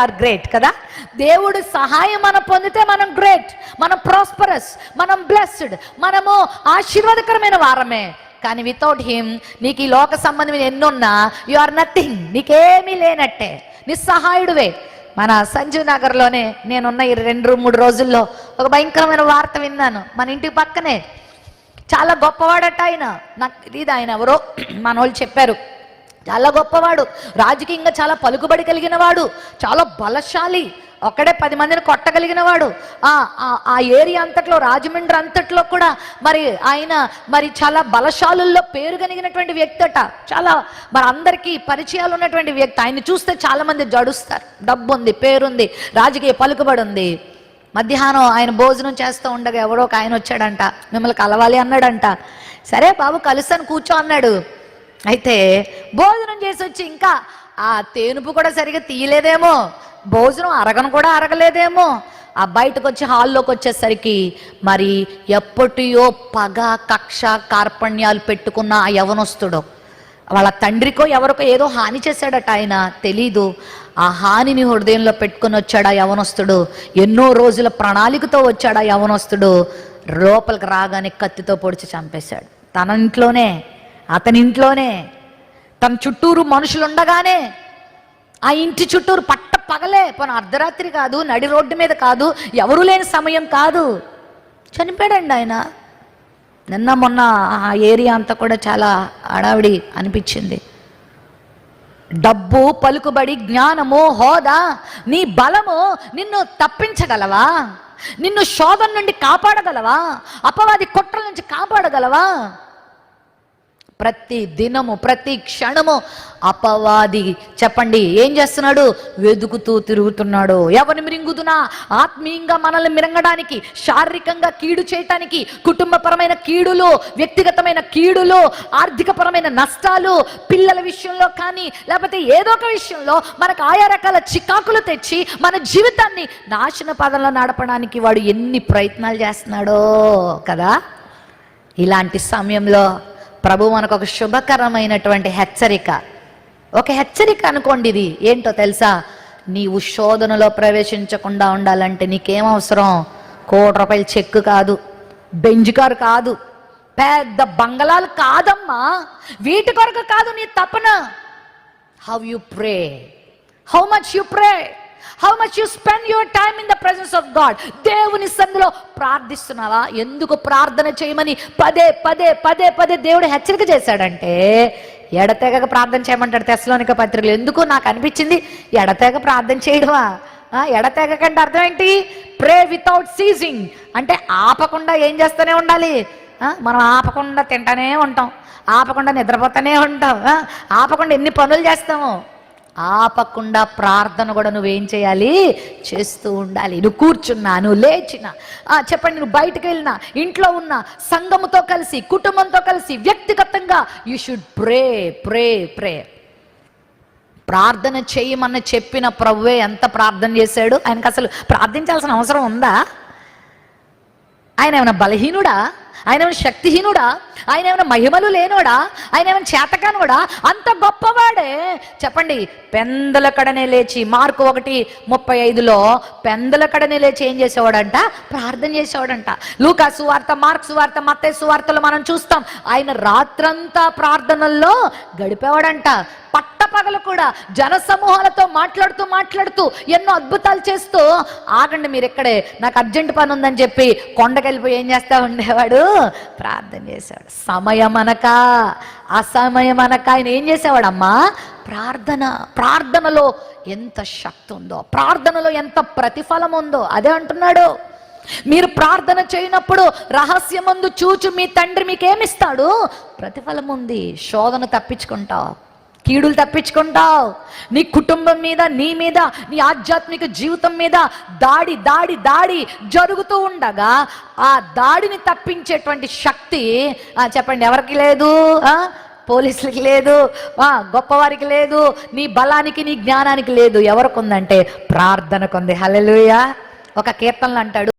Are great కదా. దేవుడి సహాయం మనం పొందితే మనం గ్రేట్, మనం ప్రాస్పరస్, మనం బ్లెస్డ్, మనము ఆశీర్వాదకరమైన వారమే. కానీ వితౌట్ హిమ్ నీకు ఈ లోక సంబంధమైన ఎన్నున్నా యు ఆర్ నథింగ్, నీకేమీ లేనట్టే, నిస్సహాయుడువే. మన సంజీవ్ నగర్లోనే నేనున్న ఈ 2-3 రోజుల్లో ఒక భయంకరమైన వార్త విన్నాను. మన ఇంటి పక్కనే చాలా గొప్పవాడట ఆయన. నాకు తెలియదు ఆయన ఎవరో, మన వాళ్ళు చెప్పారు. చాలా గొప్పవాడు, రాజకీయంగా చాలా పలుకుబడి కలిగిన వాడు, చాలా బలశాలి, ఒక్కడే 10 మందిని కొట్టగలిగిన వాడు. ఆ ఏరియా అంతట్లో, రాజమండ్రి అంతట్లో కూడా మరి ఆయన మరి చాలా బలశాలుల్లో పేరు కలిగినటువంటి వ్యక్తి అట. చాలా మరి అందరికీ పరిచయాలు ఉన్నటువంటి వ్యక్తి. ఆయన చూస్తే చాలా మంది జడుస్తారు. డబ్బు ఉంది, పేరుంది, రాజకీయ పలుకుబడి ఉంది. మధ్యాహ్నం ఆయన భోజనం చేస్తూ ఉండగా ఎవరో ఒక ఆయన వచ్చాడంట, మిమ్మల్ని కలవాలి అన్నాడంట. సరే బాబు కలుస్తాను కూర్చో అన్నాడు. అయితే భోజనం చేసి వచ్చి ఇంకా ఆ తేనుపు కూడా సరిగా తీయలేదేమో, భోజనం అరగలేదేమో. ఆ బయటకు వచ్చి హాల్లోకి వచ్చేసరికి మరి ఎప్పటియో పగ, కక్ష, కార్పణ్యాలు పెట్టుకున్న ఆ యవనస్తుడు వాళ్ళ తండ్రికో ఎవరికో ఏదో హాని చేశాడట. ఆయన తెలీదు. ఆ హానిని హృదయంలో పెట్టుకుని వచ్చాడు ఆ యవనస్తుడు. ఎన్నో రోజుల ప్రణాళికతో వచ్చాడు ఆ యవనస్తుడు. లోపలికి రాగానే కత్తితో పొడిచి చంపేశాడు. తన ఇంట్లోనే, అతని ఇంట్లోనే, తన చుట్టూరు మనుషులు ఉండగానే, ఆ ఇంటి చుట్టూరు పట్ట పగలే, పోనీ అర్ధరాత్రి కాదు, నడి రోడ్డు మీద కాదు, ఎవరు లేని సమయం కాదు, చనిపోయాడండి ఆయన. నిన్న మొన్న ఆ ఏరియా అంతా కూడా చాలా హడావిడి అనిపించింది. డబ్బు, పలుకుబడి, జ్ఞానము, హోదా, నీ బలము నిన్ను తప్పించగలవా? నిన్ను శోధన నుండి కాపాడగలవా? అపవాది కుట్రల నుంచి కాపాడగలవా? ప్రతి దినము, ప్రతి క్షణము అపవాది చెప్పండి ఏం చేస్తున్నాడు? వెదుకుతూ తిరుగుతున్నాడు. ఎవరిని మిరింగుదునా? ఆత్మీయంగా మనల్ని మిరంగడానికి, శారీరకంగా కీడు చేయటానికి, కుటుంబపరమైన కీడులు, వ్యక్తిగతమైన కీడులు, ఆర్థికపరమైన నష్టాలు, పిల్లల విషయంలో కానీ లేకపోతే ఏదో ఒక విషయంలో మనకు ఆయా రకాల చికాకులు తెచ్చి మన జీవితాన్ని నాశన పదంలో నడపడానికి వాడు ఎన్ని ప్రయత్నాలు చేస్తున్నాడో కదా. ఇలాంటి సమయంలో ప్రభు మనకు ఒక శుభకరమైనటువంటి హెచ్చరిక, ఒక హెచ్చరిక అనుకోండి. ఇది ఏంటో తెలుసా? నీవు శోధనలో ప్రవేశించకుండా ఉండాలంటే నీకేం అవసరం? ₹1,00,00,000 చెక్కు కాదు, బెంజ్ కారు కాదు, పెద్ద బంగళాలు కాదమ్మా. వీటి కొరకు కాదు నీ తపన. How you pray, how much you pray, how much you spend your time in the presence of God. దేవుని సన్నిధిలో ప్రార్థిస్తున్నావా? ఎందుకు ప్రార్థన చేయమని పదే పదే పదే పదే దేవుడు హెచ్చరిక చేశాడంటే, ఎడతెగక ప్రార్థన చేయమంటాడు తెస్సలోనిక పత్రికలు. ఎందుకు నాకు అనిపించింది ఎడతెగ ప్రార్థన చేయడమా? ఎడతెగ కంటే అర్థం ఏంటి? ప్రే వితౌట్ సీజింగ్ అంటే ఆపకుండా ఏం చేస్తూనే ఉండాలి. మనం ఆపకుండా తింటానే ఉంటాం, ఆపకుండా నిద్రపోతూనే ఉంటాం, ఆపకుండా ఎన్ని పనులు చేస్తాము. ఆపకుండా ప్రార్థన కూడా నువ్వేం చేయాలి? చేస్తూ ఉండాలి. నువ్వు కూర్చున్నా, నువ్వు లేచినా, చెప్పండి, నువ్వు బయటకు వెళ్ళినా, ఇంట్లో ఉన్నా, సంఘముతో కలిసి, కుటుంబంతో కలిసి, వ్యక్తిగతంగా యూ షుడ్ ప్రే ప్రే ప్రే. ప్రార్థన చేయమని చెప్పిన ప్రభువే ఎంత ప్రార్థన చేశాడు. ఆయనకు అసలు ప్రార్థించాల్సిన అవసరం ఉందా? ఆయన ఏమైనా బలహీనుడా? ఆయన ఏమైనా శక్తిహీనుడా? ఆయన ఏమైనా మహిమలు లేనోడా? ఆయన ఏమైనా చేతకానుడా? అంత గొప్పవాడే. చెప్పండి, పెందల కడనే లేచి, మార్కు 1:35లో పెందల కడనే లేచి ఏం చేసేవాడంట? ప్రార్థన చేసేవాడంట. లూకా సువార్త, మార్కు సువార్త, మత్తయి సువార్తలో మనం చూస్తాం ఆయన రాత్రంతా ప్రార్థనల్లో గడిపేవాడంట. పట్టపగలు కూడా జన సమూహాలతో మాట్లాడుతూ మాట్లాడుతూ ఎన్నో అద్భుతాలు చేస్తూ, ఆగండి మీరు ఇక్కడే, నాకు అర్జెంట్ పని ఉందని చెప్పి కొండకెళ్ళిపోయి ఏం చేస్తా ఉండేవాడు? ప్రార్థన చేసేవాడు. సమయం అనక అసమయం అనక ఆయన ఏం చేసేవాడమ్మా? ప్రార్థన. ప్రార్థనలో ఎంత శక్తి ఉందో, ప్రార్థనలో ఎంత ప్రతిఫలం ఉందో అదే అంటున్నాడు. మీరు ప్రార్థన చేయనప్పుడు రహస్యమందు చూచు మీ తండ్రి మీకేమిస్తాడు? ప్రతిఫలం ఉంది. శోధన తప్పించుకుంటావు, కీడులు తప్పించుకుంటావు. నీ కుటుంబం మీద, నీ మీద, నీ ఆధ్యాత్మిక జీవితం మీద దాడి దాడి దాడి జరుగుతూ ఉండగా ఆ దాడిని తప్పించేటువంటి శక్తి చెప్పండి ఎవరికి లేదు? పోలీసులకి లేదు, గొప్పవారికి లేదు, నీ బలానికి నీ జ్ఞానానికి లేదు. ఎవరికి ఉందంటే ప్రార్థనకు ఉంది. హల్లెలూయా. ఒక కీర్తనలు అంటాడు,